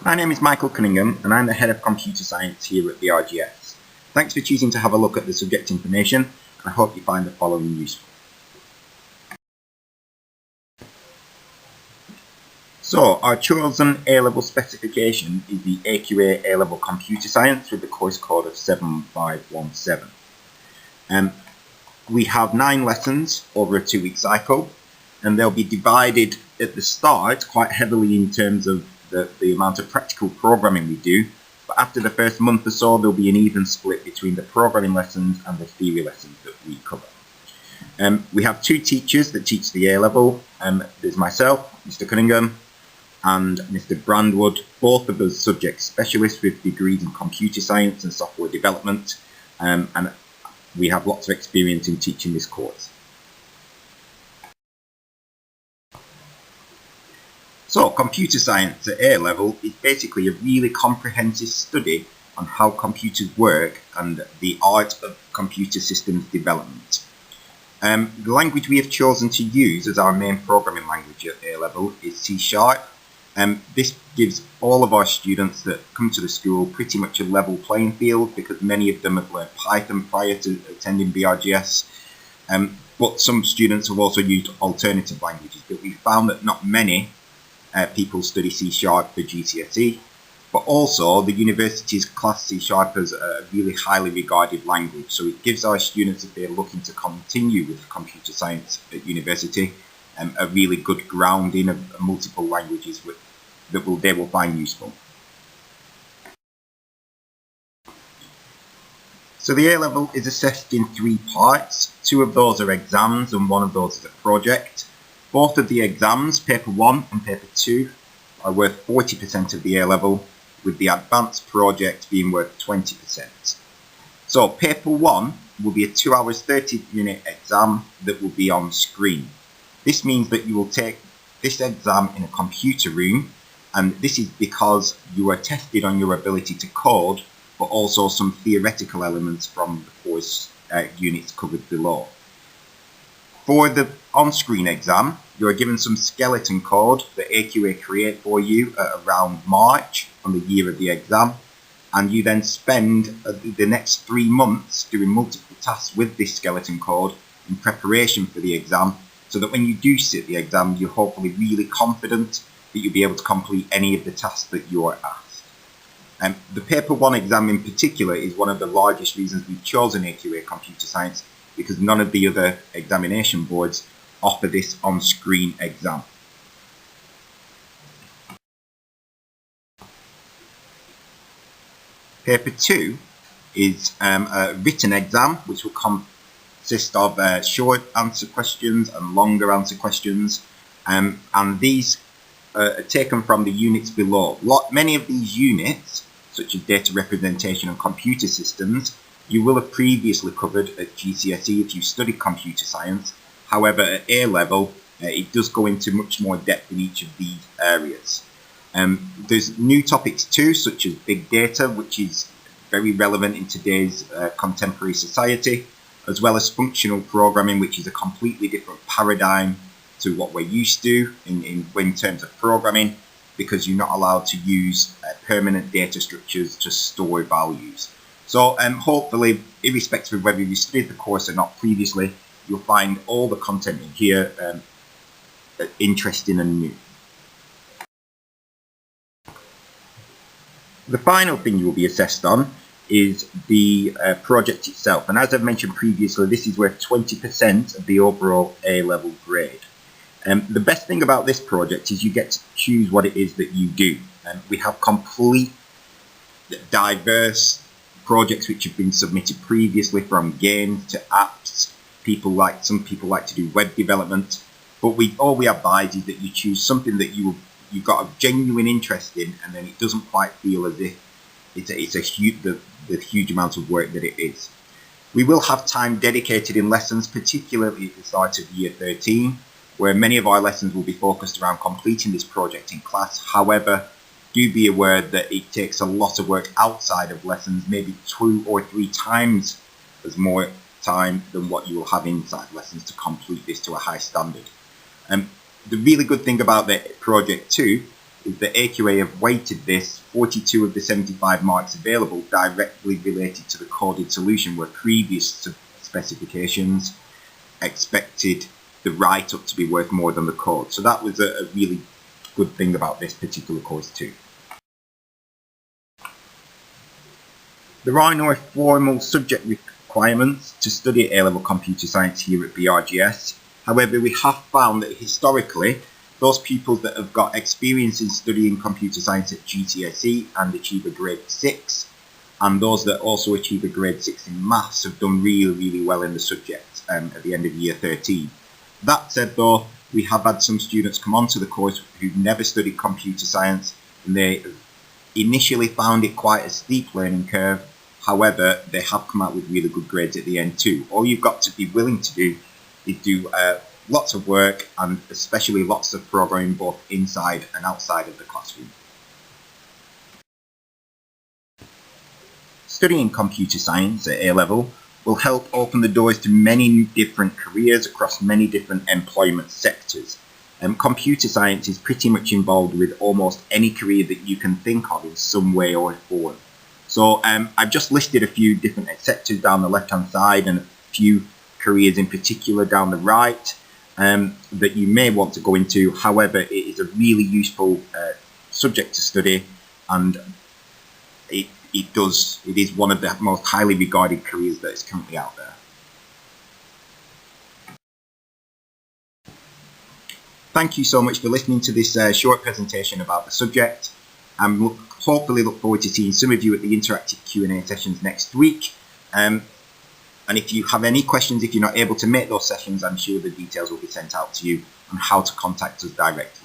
My name is Michael Cunningham and I'm the Head of Computer Science here at the RGS. Thanks for choosing to have a look at the subject information, and I hope you find the following useful. So, our chosen A-level specification is the AQA A-level Computer Science with the course code of 7517. We have 9 lessons over a 2-week cycle, and they'll be divided at the start quite heavily in terms of the amount of practical programming we do, but after the first month or so there'll be an even split between the programming lessons and the theory lessons that we cover. We have 2 teachers that teach the A-level. There's myself, Mr. Cunningham, and Mr. Brandwood, both of us subject specialists with degrees in computer science and software development, and we have lots of experience in teaching this course. So, computer science at A-level is basically a really comprehensive study on how computers work and the art of computer systems development. The language we have chosen to use as our main programming language at A-level is C#. This gives all of our students that come to the school pretty much a level playing field, because many of them have learned Python prior to attending BRGS. But some students have also used alternative languages, but we found that not many people study C# for GCSE, but also the university's class C# as a really highly regarded language, so it gives our students, if they're looking to continue with computer science at university, a really good grounding of multiple languages that they will find useful. So the A-level is assessed in 3 parts. 2 of those are exams and 1 of those is a project. Both of the exams, paper 1 and paper 2, are worth 40% of the A-level, with the advanced project being worth 20%. So paper 1 will be a 2 hours 30-minute exam that will be on screen. This means that you will take this exam in a computer room, and this is because you are tested on your ability to code, but also some theoretical elements from the course units covered below. For the on-screen exam, you are given some skeleton code that AQA create for you at around March on the year of the exam, and you then spend the next 3 months doing multiple tasks with this skeleton code in preparation for the exam, so that when you do sit the exam, you're hopefully really confident that you'll be able to complete any of the tasks that you are asked. The paper 1 exam in particular is one of the largest reasons we've chosen AQA Computer Science, because none of the other examination boards offer this on-screen exam. Paper 2 is a written exam, which will consist of short answer questions and longer answer questions, and these are taken from the units below. Many of these units, such as data representation and computer systems, you will have previously covered at GCSE if you studied computer science. However, at A-level, it does go into much more depth in each of these areas. There's new topics too, such as big data, which is very relevant in today's contemporary society, as well as functional programming, which is a completely different paradigm to what we're used to in terms of programming, because you're not allowed to use permanent data structures to store values. So hopefully, irrespective of whether you studied the course or not previously, you'll find all the content in here interesting and new. The final thing you will be assessed on is the project itself, and as I've mentioned previously, this is worth 20% of the overall A-level grade. The best thing about this project is you get to choose what it is that you do. We have complete, diverse projects which have been submitted previously, from games to apps. Some people like to do web development, but all we advise is that you choose something that you've got a genuine interest in, and then it doesn't quite feel as if it's the huge amount of work that it is. We will have time dedicated in lessons, particularly at the start of year 13, where many of our lessons will be focused around completing this project in class. However, do be aware that it takes a lot of work outside of lessons, maybe 2 or 3 times as more time than what you will have inside lessons to complete this to a high standard. The really good thing about the project too is that AQA have weighted this. 42 of the 75 marks available directly related to the coded solution, where previous specifications expected the write-up to be worth more than the code. So that was a really good thing about this particular course too. There are no formal subject requirements to study A-level computer science here at BRGS. However, we have found that historically, those pupils that have got experience in studying computer science at GCSE and achieve a grade 6, and those that also achieve a grade 6 in maths have done really well in the subject at the end of year 13. That said though, we have had some students come onto the course who've never studied computer science, and they initially found it quite a steep learning curve. However, they have come out with really good grades at the end too. All you've got to be willing to do is do lots of work, and especially lots of programming both inside and outside of the classroom. Studying computer science at A-level will help open the doors to many different careers across many different employment sectors. Computer science is pretty much involved with almost any career that you can think of in some way or form. So I've just listed a few different sectors down the left-hand side and a few careers in particular down the right that you may want to go into. However, it is a really useful subject to study, and it is one of the most highly regarded careers that is currently out there. Thank you so much for listening to this short presentation about the subject. Hopefully look forward to seeing some of you at the interactive Q&A sessions next week. And if you have any questions, if you're not able to make those sessions, I'm sure the details will be sent out to you on how to contact us directly.